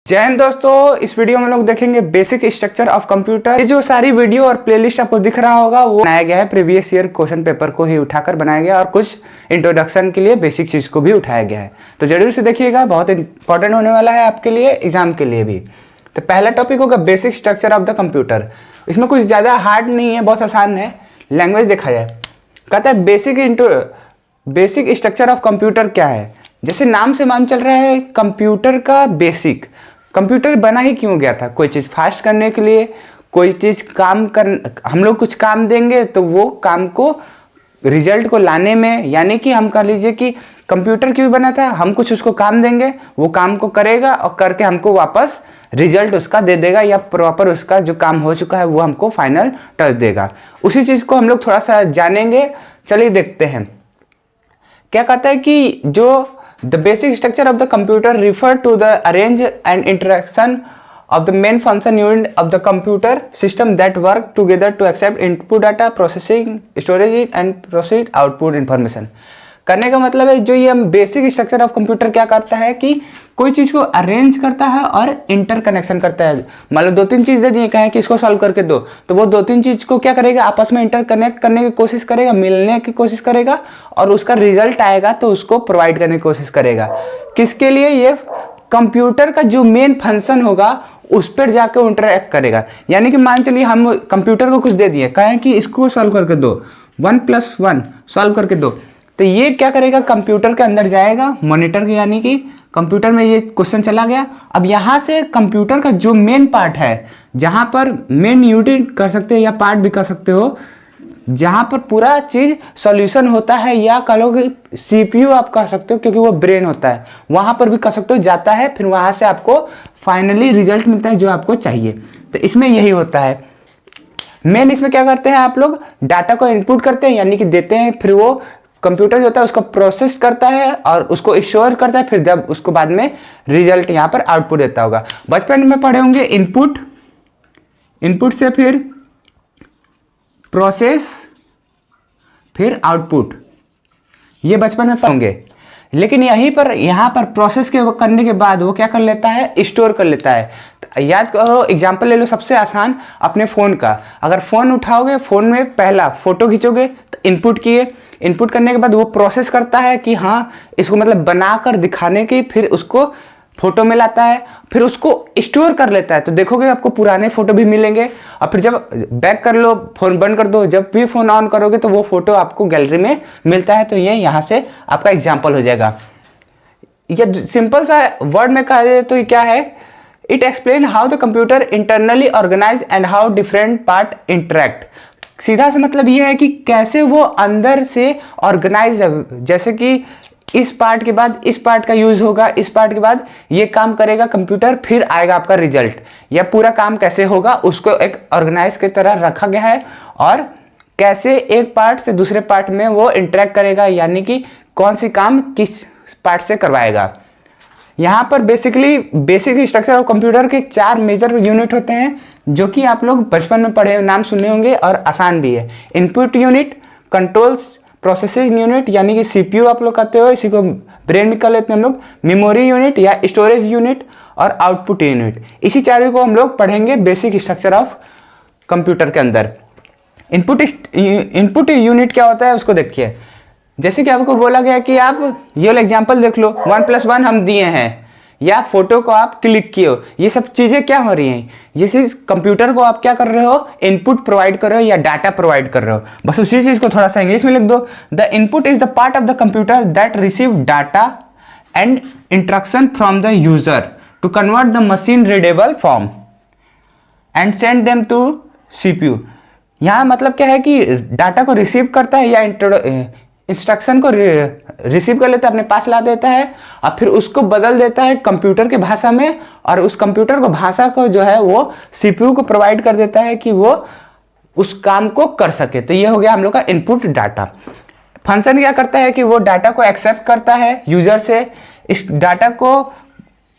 जय हिंद दोस्तों, इस वीडियो में हम लोग देखेंगे बेसिक स्ट्रक्चर ऑफ कंप्यूटर। ये जो सारी वीडियो और प्लेलिस्ट आपको दिख रहा होगा वो बनाया गया है प्रीवियस ईयर क्वेश्चन पेपर को ही उठाकर बनाया गया और कुछ इंट्रोडक्शन के लिए बेसिक चीज को भी उठाया गया है। तो जरूर से देखिएगा, बहुत इंपॉर्टेंट होने वाला है आपके लिए, एग्जाम के लिए भी। तो पहला टॉपिक होगा basic structure of the computer. इसमें कुछ ज़्यादा हार्ड नहीं है, बहुत आसान है। लैंग्वेज देखा जाए, कहता है बेसिक स्ट्रक्चर ऑफ कंप्यूटर क्या है। जैसे नाम से मान चल रहा है कंप्यूटर का बेसिक। कंप्यूटर बना ही क्यों गया था? कोई चीज़ फास्ट करने के लिए, कोई चीज़ हम लोग कुछ काम देंगे तो वो काम को रिजल्ट को लाने में, यानी कि हम कह लीजिए कि कंप्यूटर क्यों बना था, हम कुछ उसको काम देंगे, वो काम को करेगा और करके हमको वापस रिजल्ट उसका दे देगा, या प्रॉपर उसका जो काम हो चुका है वो हमको फाइनल टच देगा। उसी चीज़ को हम लोग थोड़ा सा जानेंगे। चलिए देखते हैं क्या कहता है कि जो The basic structure of the computer refer to the arrange and interaction of the main function unit of the computer system that work together to accept input data, processing, storage it and proceed output information। करने का मतलब है जो ये basic structure of computer क्या करता है कि कोई चीज़ को अरेंज करता है और इंटर कनेक्शन करता है। मान लो दो तीन चीज़ दे दिए, कहें कि इसको सॉल्व करके दो, तो वो दो तीन चीज़ को क्या करेगा, आपस में इंटर कनेक्ट करने की कोशिश करेगा, मिलने की कोशिश करेगा और उसका रिजल्ट आएगा तो उसको प्रोवाइड करने की कोशिश करेगा। किसके लिए? ये कंप्यूटर का जो मेन फंक्शन होगा उस पर जाकर इंटरेक्ट करेगा। यानी कि मान चलिए हम कंप्यूटर को कुछ दे दिए, कहें कि इसको सॉल्व करके दो, 1+1 सॉल्व करके दो, तो ये क्या करेगा, कंप्यूटर के अंदर जाएगा, मॉनिटर के, यानी कि कंप्यूटर में ये क्वेश्चन चला गया। अब यहाँ से कंप्यूटर का जो मेन पार्ट है, जहाँ पर मेन यूनिट कर सकते हो या पार्ट भी कर सकते हो, जहाँ पर पूरा चीज़ सॉल्यूशन होता है, या कह लो कि सीपीयू आप कह सकते हो क्योंकि वो ब्रेन होता है, वहाँ पर भी कह सकते हो जाता है, फिर वहाँ से आपको फाइनली रिजल्ट मिलता है जो आपको चाहिए। तो इसमें यही होता है मेन। इसमें क्या करते हैं आप लोग, डाटा को इनपुट करते हैं यानी कि देते हैं, फिर वो कंप्यूटर जो होता है उसको प्रोसेस करता है और उसको स्टोर करता है, फिर जब उसको बाद में रिजल्ट यहाँ पर आउटपुट देता होगा। बचपन में पढ़े होंगे इनपुट से फिर प्रोसेस फिर आउटपुट, ये बचपन में पढ़ेंगे। लेकिन यहाँ पर प्रोसेस के करने के बाद वो क्या कर लेता है, स्टोर कर लेता है। तो याद करो, एग्जांपल ले लो सबसे आसान अपने फ़ोन का। अगर फ़ोन उठाओगे, फ़ोन में पहला फ़ोटो खींचोगे तो इनपुट किए, इनपुट करने के बाद वो प्रोसेस करता है कि हाँ इसको मतलब बनाकर दिखाने की, फिर उसको फोटो में लाता है, फिर उसको स्टोर कर लेता है। तो देखोगे आपको पुराने फोटो भी मिलेंगे, और फिर जब बैक कर लो, फोन बंद कर दो, जब भी फोन ऑन करोगे तो वो फोटो आपको गैलरी में मिलता है। तो ये यहाँ से आपका एग्जाम्पल हो जाएगा। ये सिंपल सा वर्ड में कहा जाए तो ये क्या है, it explain how the computer internally organize and how different part interact. सीधा से मतलब ये है कि कैसे वो अंदर से ऑर्गेनाइज है, जैसे कि इस पार्ट के बाद इस पार्ट का यूज होगा, इस पार्ट के बाद ये काम करेगा कंप्यूटर, फिर आएगा आपका रिजल्ट, या पूरा काम कैसे होगा उसको एक ऑर्गेनाइज की तरह रखा गया है, और कैसे एक पार्ट से दूसरे पार्ट में वो इंटरेक्ट करेगा, यानी कि कौन सी काम किस पार्ट से करवाएगा। यहाँ पर basically basic structure of computer के 4 मेजर यूनिट होते हैं, जो कि आप लोग बचपन में पढ़े, नाम सुने होंगे और आसान भी है। Input unit, controls processing unit यानी कि सीपीयू आप लोग कहते हो, इसी को ब्रेन में कर लेते हैं हम लोग, मेमोरी यूनिट या स्टोरेज यूनिट, और आउटपुट यूनिट। इसी चारों को हम लोग पढ़ेंगे बेसिक स्ट्रक्चर ऑफ कंप्यूटर के अंदर। इनपुट यूनिट क्या होता है उसको देखिए। जैसे कि आपको बोला गया कि आप ये वाला एग्जाम्पल देख लो, 1+1 हम दिए हैं, या फोटो को आप क्लिक किए हो, ये सब चीज़ें क्या हो रही हैं, ये चीज़ कंप्यूटर को आप क्या कर रहे हो, इनपुट प्रोवाइड कर रहे हो या डाटा प्रोवाइड कर रहे हो। बस उसी चीज़ को थोड़ा सा इंग्लिश में लिख दो। The input is the part of the computer that receive data and instruction from the user to convert the machine readable form and send them to CPU. यहाँ मतलब क्या है कि डाटा को रिसीव करता है या इंस्ट्रक्शन को रिसीव कर लेता है, अपने पास ला देता है, और फिर उसको बदल देता है कंप्यूटर के भाषा में, और उस कंप्यूटर को भाषा को जो है वो सीपीयू को प्रोवाइड कर देता है कि वो उस काम को कर सके। तो ये हो गया हम लोग का इनपुट डाटा। फंक्शन क्या करता है कि वो डाटा को एक्सेप्ट करता है यूजर से, इस डाटा को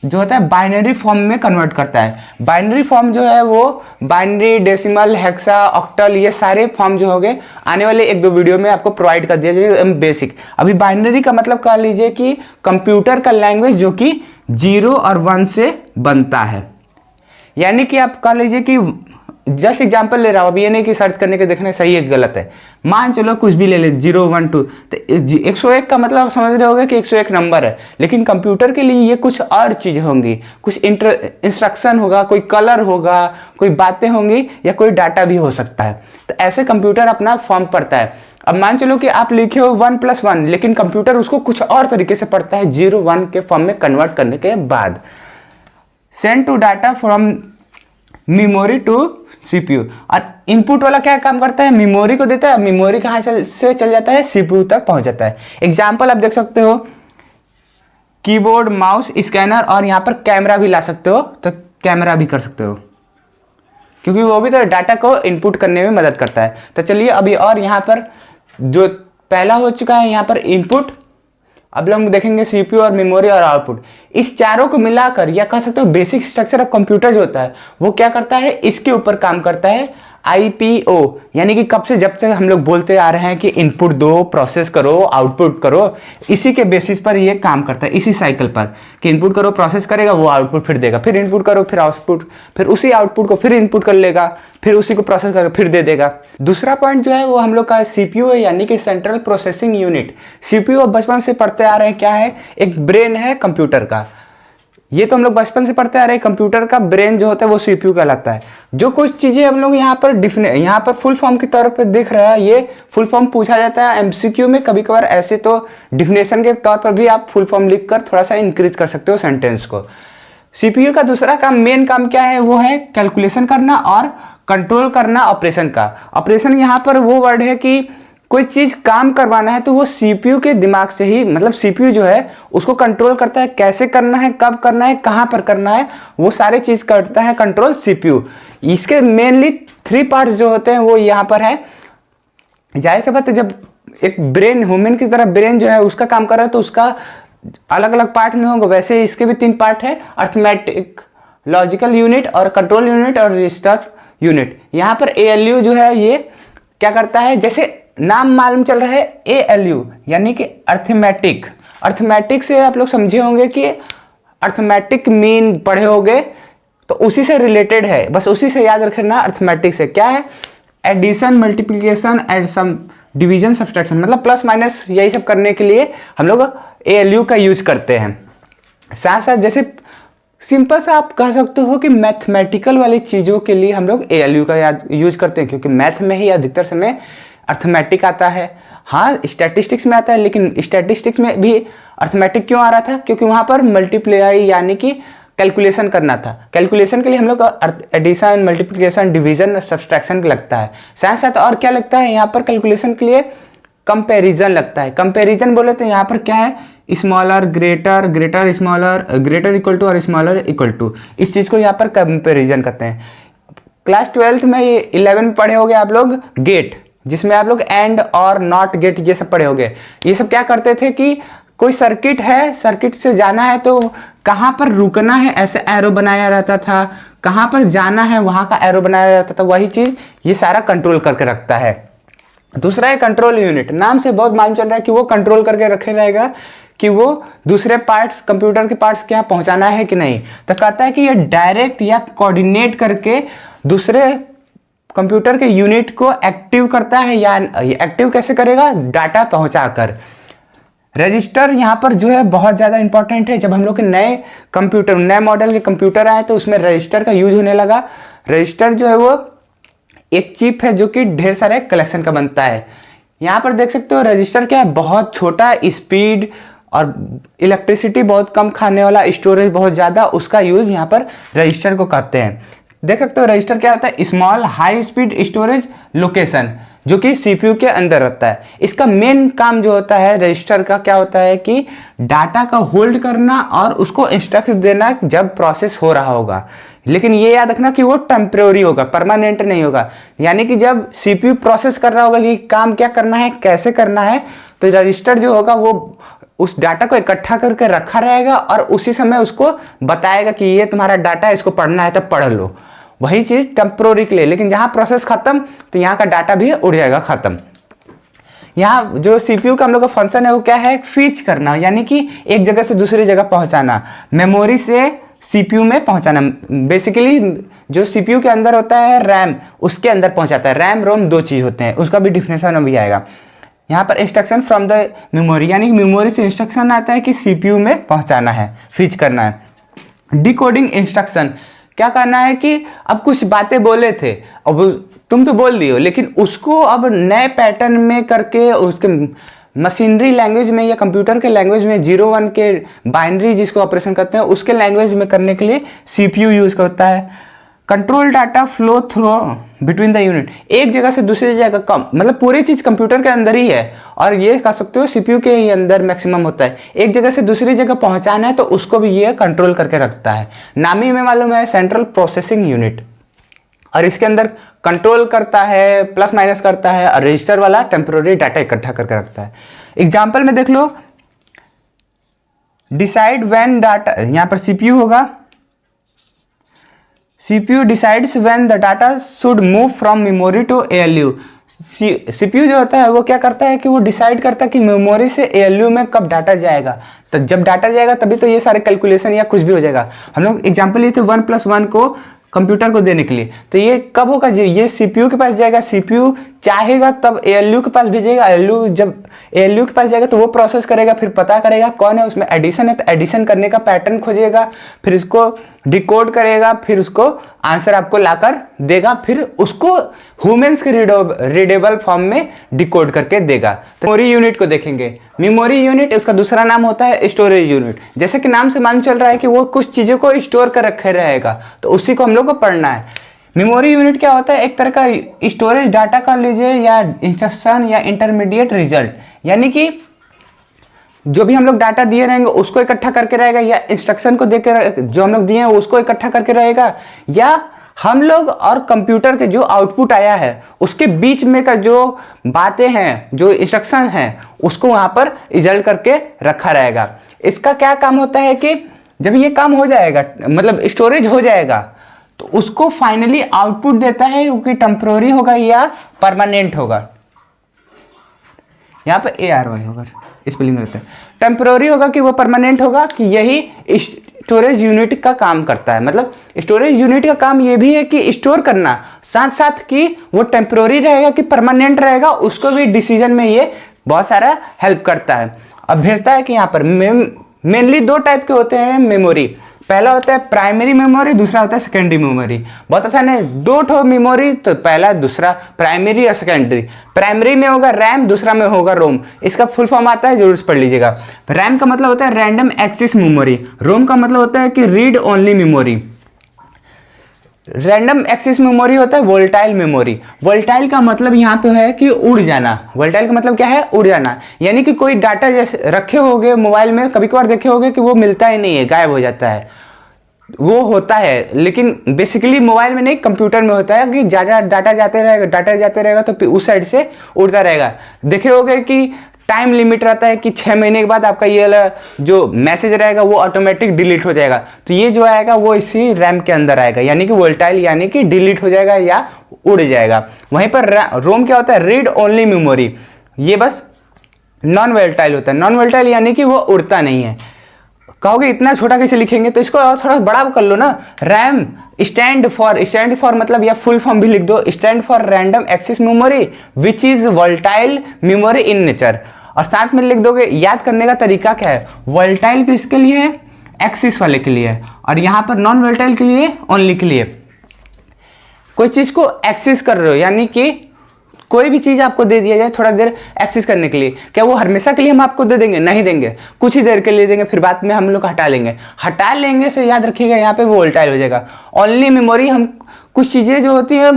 जो होता है बाइनरी फॉर्म में कन्वर्ट करता है। बाइनरी फॉर्म जो है वो बाइनरी, डेसिमल, हेक्सा, ऑक्टल, ये सारे फॉर्म जो हो गए आने वाले 1-2 वीडियो में आपको प्रोवाइड कर दिया जाएगा बेसिक। अभी बाइनरी का मतलब कह लीजिए कि कंप्यूटर का लैंग्वेज जो कि 0 और 1 से बनता है। यानी कि आप कह लीजिए कि जस्ट एग्जाम्पल ले रहा हूँ, अभी ये नहीं कि सर्च करने के देखने सही है गलत है, मान चलो कुछ भी ले ले 0 1 2, तो 101 का मतलब आप समझ रहे होगे कि 101 नंबर है, लेकिन कंप्यूटर के लिए ये कुछ और चीज़ होंगी, कुछ इंस्ट्रक्शन होगा, कोई कलर होगा, कोई बातें होंगी या कोई डाटा भी हो सकता है। तो ऐसे कंप्यूटर अपना फॉर्म पढ़ता है। अब मान चलो कि आप लिखे हो 1 + 1, लेकिन कंप्यूटर उसको कुछ और तरीके से पढ़ता है 0 1 के फॉर्म में कन्वर्ट करने के बाद। Send to data from memory to CPU. और इनपुट वाला क्या काम करता है, मेमोरी को देता है, मेमोरी कहाँ से चल जाता है, सीपीयू तक पहुंच जाता है। एग्जाम्पल आप देख सकते हो, कीबोर्ड, माउस, स्कैनर, और यहाँ पर कैमरा भी ला सकते हो, तो कैमरा भी कर सकते हो क्योंकि वो भी तो डाटा को इनपुट करने में मदद करता है। तो चलिए अभी और यहाँ पर जो पहला हो चुका है यहाँ पर इनपुट, अब लोग देखेंगे सीपीयू और मेमोरी और आउटपुट। इस चारों को मिलाकर या कह सकते हो बेसिक स्ट्रक्चर ऑफ कंप्यूटर जो होता है वो क्या करता है, इसके ऊपर काम करता है, आईपीओ। यानी कि कब से जब से हम लोग बोलते आ रहे हैं कि इनपुट दो, प्रोसेस करो, आउटपुट करो, इसी के बेसिस पर ये काम करता है, इसी साइकिल पर कि इनपुट करो, प्रोसेस करेगा, वो आउटपुट फिर देगा, फिर इनपुट करो, फिर आउटपुट, फिर उसी आउटपुट को फिर इनपुट कर लेगा, फिर उसी को प्रोसेस करके फिर दे देगा। दूसरा पॉइंट जो है वो हम लोग का सीपीयू है, यानी कि सेंट्रल प्रोसेसिंग यूनिट। सीपीयू बचपन से पढ़ते आ रहे हैं, क्या है, एक ब्रेन है कंप्यूटर का। ये तो हम लोग बचपन से पढ़ते आ रहे हैं, कंप्यूटर का ब्रेन जो होता है वो सीपीयू कहलाता है। जो कुछ चीज़ें हम लोग यहाँ पर फुल फॉर्म के तौर पे दिख रहा है, ये फुल फॉर्म पूछा जाता है एमसीक्यू में कभी कभार, ऐसे तो डिफिनेशन के तौर पर भी आप फुल फॉर्म लिखकर थोड़ा सा इंक्रीज कर सकते हो सेंटेंस को। सीपीयू का दूसरा काम, मेन काम क्या है, वो है कैलकुलेशन करना और कंट्रोल करना ऑपरेशन का। ऑपरेशन यहाँ पर वो वर्ड है कि कोई चीज काम करवाना है तो वो सीपीयू के दिमाग से ही, मतलब सीपीयू जो है उसको कंट्रोल करता है, कैसे करना है, कब करना है, कहां पर करना है, वो सारे चीज करता है कंट्रोल सीपीयू। इसके मेनली 3 पार्ट्स जो होते हैं वो यहाँ पर है। जाहिर सी बात है, जब एक ब्रेन, ह्यूमन की तरह ब्रेन जो है उसका काम कर रहा है तो उसका अलग अलग पार्ट में होगा, वैसे इसके भी 3 पार्ट है, अर्थमेटिक, लॉजिकल यूनिट और कंट्रोल यूनिट और रजिस्टर यूनिट। यहाँ पर एएलयू जो है ये क्या करता है, जैसे नाम मालूम चल रहा है एएलयू यानी कि अर्थमेटिक। अर्थमेटिक से आप लोग समझे होंगे कि अर्थमेटिक मीन पढ़े होंगे, तो उसी से रिलेटेड है, बस उसी से याद रखना। अर्थमेटिक से क्या है, addition, multiplication and sum, division, subtraction, मतलब प्लस माइनस, यही सब करने के लिए हम लोग एएलयू का यूज करते हैं। साथ साथ जैसे सिंपल सा आप कह सकते हो कि मैथमेटिकल वाली चीज़ों के लिए हम लोग एएलयू का यूज करते हैं, क्योंकि मैथ में ही अधिकतर समय अर्थमेटिक आता है। हाँ, स्टैटिस्टिक्स में आता है, लेकिन स्टैटिस्टिक्स में भी अर्थमेटिक क्यों आ रहा था, क्योंकि वहाँ पर मल्टीप्लाई यानी कि कैलकुलेशन करना था। कैलकुलेशन के लिए हम लोग एडिशन, मल्टीप्लिकेशन, डिवीजन, सब्सट्रैक्शन लगता है। साथ साथ और क्या लगता है यहाँ पर कैलकुलेशन के लिए, कंपैरिजन लगता है। कंपैरिजन बोले तो यहाँ पर क्या है, smaller, greater, greater smaller, greater equal to और स्मॉलर इक्वल टू, इस चीज़ को यहाँ पर कंपैरिजन करते हैं। क्लास 12th में 11 में पढ़े होंगे आप लोग गेट, जिसमें आप लोग एंड और नॉट गेट ये सब पढ़े होंगे। ये सब क्या करते थे कि कोई सर्किट है, सर्किट से जाना है तो कहाँ पर रुकना है ऐसे एरो बनाया रहता था, कहाँ पर जाना है वहाँ का एरो बनाया रहता था, वही चीज़ ये सारा कंट्रोल करके रखता है। दूसरा है कंट्रोल यूनिट, नाम से बहुत मालूम चल रहा है कि वो कंट्रोल करके रखे रहेगा कि वो दूसरे पार्ट्स, कंप्यूटर के पार्ट्स के यहाँ पहुँचाना है कि नहीं। तो कहता है कि ये डायरेक्ट या कोऑर्डिनेट करके दूसरे कंप्यूटर के यूनिट को एक्टिव करता है, या एक्टिव कैसे करेगा, डाटा पहुंचाकर। रजिस्टर यहाँ पर जो है बहुत ज़्यादा इंपॉर्टेंट है। जब हम लोग के नए कंप्यूटर, नए मॉडल के कंप्यूटर आए तो उसमें रजिस्टर का यूज होने लगा। रजिस्टर जो है वो एक चिप है जो कि ढेर सारे कलेक्शन का बनता है। यहाँ पर देख सकते हो रजिस्टर क्या है, बहुत छोटा, स्पीड और इलेक्ट्रिसिटी बहुत कम खाने वाला, स्टोरेज बहुत ज़्यादा, उसका यूज यहाँ पर रजिस्टर को कहते हैं। देख सकते हो रजिस्टर क्या होता है, small high speed storage location, जो कि सीपीयू के अंदर रहता है। इसका मेन काम जो होता है रजिस्टर का क्या होता है कि डाटा का होल्ड करना और उसको इंस्ट्रक्शन देना जब प्रोसेस हो रहा होगा। लेकिन ये याद रखना कि वो टेम्परेरी होगा, परमानेंट नहीं होगा। यानी कि जब सीपीयू प्रोसेस कर रहा होगा कि काम क्या करना है, कैसे करना है, तो रजिस्टर जो होगा वो उस डाटा को इकट्ठा करके रखा रहेगा और उसी समय उसको बताएगा कि ये तुम्हारा डाटा है, इसको पढ़ना है तब पढ़ लो। वही चीज़ टेम्प्रोरी के लिए, लेकिन जहाँ प्रोसेस खत्म तो यहाँ का डाटा भी उड़ जाएगा खत्म। यहाँ जो सीपीयू का हम लोग का फंक्शन है वो क्या है, फीच करना, यानी कि एक जगह से दूसरी जगह पहुँचाना, मेमोरी से सीपीयू में पहुँचाना। बेसिकली जो सीपीयू के अंदर होता है रैम, उसके अंदर पहुँचाता है। रैम रोम दो चीज़ होते हैं, उसका भी डिफिनेशन अभी आएगा। यहाँ पर इंस्ट्रक्शन फ्रॉम द मेमोरी, यानी मेमोरी से इंस्ट्रक्शन आता है कि सीपीयू में पहुँचाना है, फीच करना है। डिकोडिंग इंस्ट्रक्शन, क्या करना है कि अब कुछ बातें बोले थे, अब तुम तो बोल दियो, लेकिन उसको अब नए पैटर्न में करके उसके मशीनरी लैंग्वेज में या कंप्यूटर के लैंग्वेज में 0-1 के बाइनरी जिसको ऑपरेशन करते हैं उसके लैंग्वेज में करने के लिए सीपीयू यूज़ करता है। Control data flow through between the unit, एक जगह से दूसरी जगह कम, मतलब पूरी चीज़ कंप्यूटर के अंदर ही है और ये कह सकते हो सीपीयू के ही अंदर मैक्सिमम होता है। एक जगह से दूसरी जगह पहुंचाना है तो उसको भी ये कंट्रोल करके रखता है। नामी में मालूम है सेंट्रल प्रोसेसिंग यूनिट, और इसके अंदर कंट्रोल करता है, प्लस माइनस करता है, और रजिस्टर वाला टेम्प्रोरी डाटा इकट्ठा करके रखता है। एग्जाम्पल में देख लो, डिसाइड व्हेन डाटा, यहाँ पर सीपीयू होगा, CPU decides when the data should move from memory to ALU। CPU जो होता है वो क्या करता है कि वो डिसाइड करता है कि मेमोरी से ALU में कब डाटा जाएगा। तो जब डाटा जाएगा तभी तो ये सारे कैलकुलेशन या कुछ भी हो जाएगा। हम लोग एग्जांपल लिए थे 1+1 को कंप्यूटर को देने के लिए, तो ये कब होगा, ये CPU के पास जाएगा, CPU चाहेगा तब ALU के पास भेजेगा, जब ALU के पास जाएगा तो वो प्रोसेस करेगा, फिर पता करेगा कौन है, उसमें एडिशन है तो एडिशन करने का पैटर्न खोजेगा, फिर इसको डिकोड करेगा, फिर उसको आंसर आपको लाकर देगा, फिर उसको ह्यूमंस के रीडेबल फॉर्म में डिकोड करके देगा। तो मेमोरी यूनिट को देखेंगे। मेमोरी यूनिट उसका दूसरा नाम होता है स्टोरेज यूनिट। जैसे कि नाम से मालूम चल रहा है कि वो कुछ चीज़ों को स्टोर कर रखे रहेगा, तो उसी को हम लोग को पढ़ना है। मेमोरी यूनिट क्या होता है, एक तरह का स्टोरेज डाटा का लीजिए, या इंस्ट्रक्शन या इंटरमीडिएट रिजल्ट, यानी कि जो भी हम लोग डाटा दिए रहेंगे उसको इकट्ठा करके रहेगा, या इंस्ट्रक्शन को देकर जो हम लोग दिए हैं उसको इकट्ठा करके रहेगा, या हम लोग और कंप्यूटर के जो आउटपुट आया है उसके बीच में का जो बातें हैं, जो इंस्ट्रक्शन हैं, उसको वहाँ पर रिजल्ट करके रखा रहेगा। इसका क्या काम होता है कि जब ये काम हो जाएगा, मतलब स्टोरेज हो जाएगा, तो उसको फाइनली आउटपुट देता है, क्योंकि टेम्प्रोरी होगा या परमानेंट होगा। यहाँ पे ARY होगा, स्पेलिंग रहता है। टेम्प्रोरी होगा कि वो परमानेंट होगा, कि यही स्टोरेज यूनिट का काम करता है। मतलब स्टोरेज यूनिट का काम ये भी है कि स्टोर करना, साथ साथ कि वो टेम्प्रोरी रहेगा कि परमानेंट रहेगा, उसको भी डिसीजन में ये बहुत सारा हेल्प करता है। अब भेजता है कि यहाँ पर मेनली दो टाइप के होते हैं मेमोरी। पहला होता है प्राइमरी मेमोरी, दूसरा होता है सेकेंडरी मेमोरी। बहुत आसान है, दो ठो मेमोरी, तो पहला दूसरा प्राइमरी और सेकेंडरी। प्राइमरी में होगा रैम, दूसरा में होगा रोम। इसका फुल फॉर्म आता है, जरूर पढ़ लीजिएगा। रैम का मतलब होता है रैंडम एक्सेस मेमोरी, रोम का मतलब होता है कि read only memory. Random access memory होता है वोलेटाइल मेमोरी। वोलेटाइल का मतलब यहाँ पे है कि उड़ जाना। वोलेटाइल का मतलब क्या है, उड़ जाना, यानी कि कोई डाटा जैसे रखे होगे मोबाइल में, कभी कभार देखे होगे कि वो मिलता ही नहीं है, गायब हो जाता है। वो होता है, लेकिन बेसिकली मोबाइल में नहीं, कंप्यूटर में होता है कि ज़्यादा डाटा जाते रहेगा तो उस साइड से उड़ता रहेगा। देखे होगे कि टाइम लिमिट रहता है कि 6 महीने के बाद आपका ये जो मैसेज रहेगा वो ऑटोमेटिक डिलीट हो जाएगा। तो ये जो आएगा वो इसी रैम के अंदर आएगा, यानी कि वोलेटाइल, यानी कि डिलीट हो जाएगा या उड़ जाएगा। वहीं पर रोम क्या होता है, रीड ओनली मेमोरी। ये बस नॉन वोलेटाइल होता है। नॉन वोलेटाइल यानी कि वो उड़ता नहीं है। कहोगे इतना छोटा कैसे लिखेंगे, तो इसको थोड़ा बड़ा कर लो ना। रैम स्टैंड फॉर मतलब, या फुल फॉर्म भी लिख दो, stand for random access memory which is volatile memory in nature. और साथ में लिख दोगे, याद करने का तरीका क्या है, वोलेटाइल किसके लिए है, एक्सिस वाले के लिए, और यहाँ पर नॉन वोलेटाइल के लिए ओनली के लिए। कोई चीज को एक्सेस कर रहे हो, यानी कि कोई भी चीज आपको दे दिया जाए थोड़ा देर एक्सेस करने के लिए, क्या वो हमेशा के लिए हम आपको दे देंगे, नहीं देंगे, कुछ ही देर के लिए देंगे, फिर बाद में हम लोग हटा लेंगे से याद रखिएगा यहाँ पे वो वोलेटाइल हो जाएगा। ओनली मेमोरी, हम कुछ चीजें जो होती हैं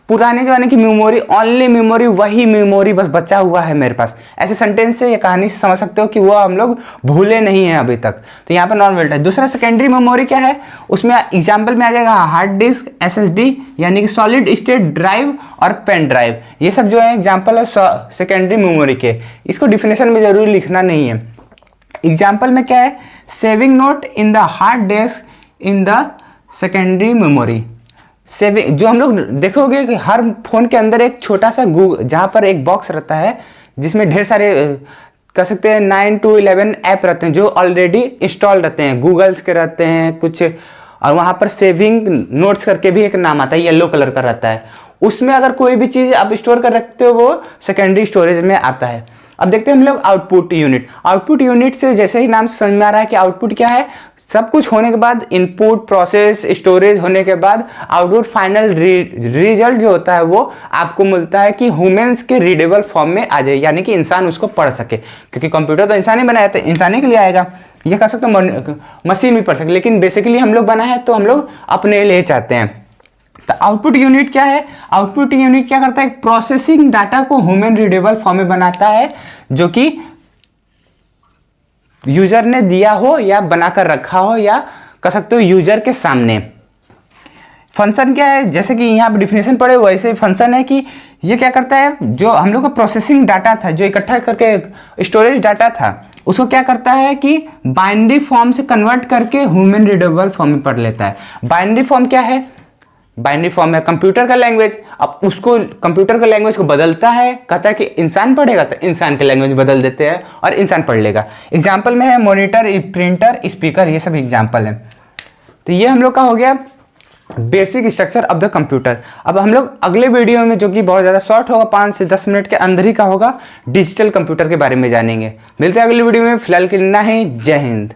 पुराने जमाने की मेमोरी, ओनली मेमोरी, वही मेमोरी बस बचा हुआ है मेरे पास। ऐसे सेंटेंस से या कहानी से समझ सकते हो कि वो हम लोग भूले नहीं हैं अभी तक। तो यहाँ पर नॉन वोलेटाइल। दूसरा सेकेंडरी मेमोरी क्या है, उसमें एग्जाम्पल में आ जाएगा हार्ड डिस्क, SSD, यानी कि सॉलिड स्टेट ड्राइव और पेन ड्राइव। ये सब जो है एग्जाम्पल है सेकेंडरी मेमोरी के। इसको डिफिनेशन में जरूर लिखना नहीं है। एग्जाम्पल में क्या है, saving note in the hard disk in the secondary memory. Saving, जो हम लोग देखोगे कि हर फोन के अंदर एक छोटा सा जहाँ पर एक बॉक्स रहता है जिसमें ढेर सारे कह सकते हैं 9 to 11 ऐप रहते हैं जो ऑलरेडी इंस्टॉल रहते हैं, गूगल्स के रहते हैं कुछ, और वहाँ पर सेविंग नोट्स करके भी एक नाम आता है, येलो कलर का रहता है। उसमें अगर कोई भी चीज़ आप स्टोर कर रखते हो वो सेकेंडरी स्टोरेज में आता है। अब देखते हैं हम लोग आउटपुट यूनिट। आउटपुट यूनिट से जैसे ही नाम से समझ में आ रहा है कि आउटपुट क्या है, सब कुछ होने के बाद इनपुट प्रोसेस स्टोरेज होने के बाद आउटपुट फाइनल रिजल्ट जो होता है वो आपको मिलता है कि ह्यूमंस के रीडेबल फॉर्म में आ जाए, यानी कि इंसान उसको पढ़ सके, क्योंकि कंप्यूटर तो इंसान ही बनाया था, इंसानी के लिए आएगा। ये कह सकते हो मशीन भी पढ़ सके, लेकिन बेसिकली हम लोग बनाए हैं तो हम लोग अपने लिए चाहते हैं। तो आउटपुट यूनिट क्या है, आउटपुट यूनिट क्या करता है, प्रोसेसिंग डाटा को ह्यूमन रीडेबल फॉर्म में बनाता है जो कि यूजर ने दिया हो या बनाकर रखा हो, या कह सकते हो यूजर के सामने। फंक्शन क्या है, जैसे कि यहाँ पर डिफिनेशन पढ़े वैसे फंक्शन है कि ये क्या करता है, जो हम लोग का प्रोसेसिंग डाटा था, जो इकट्ठा करके स्टोरेज डाटा था, उसको क्या करता है कि बाइनरी फॉर्म से कन्वर्ट करके ह्यूमन रीडेबल फॉर्म में पढ़ लेता है। बाइनरी फॉर्म क्या है, बाइनरी फॉर्म है कंप्यूटर का लैंग्वेज। अब उसको कंप्यूटर का लैंग्वेज को बदलता है, कहता है कि इंसान पढ़ेगा तो इंसान के लैंग्वेज बदल देते हैं और इंसान पढ़ लेगा। एग्जाम्पल में है मॉनिटर, प्रिंटर, स्पीकर, ये सब एग्जाम्पल है। तो ये हम लोग का हो गया basic structure of the computer. अब हम लोग अगले वीडियो में, जो कि बहुत ज़्यादा शॉर्ट होगा, 5 से 10 मिनट के अंदर ही का होगा, डिजिटल कंप्यूटर के बारे में जानेंगे। मिलते हैं अगले वीडियो में, फिलहाल के लिए ना ही, जय हिंद।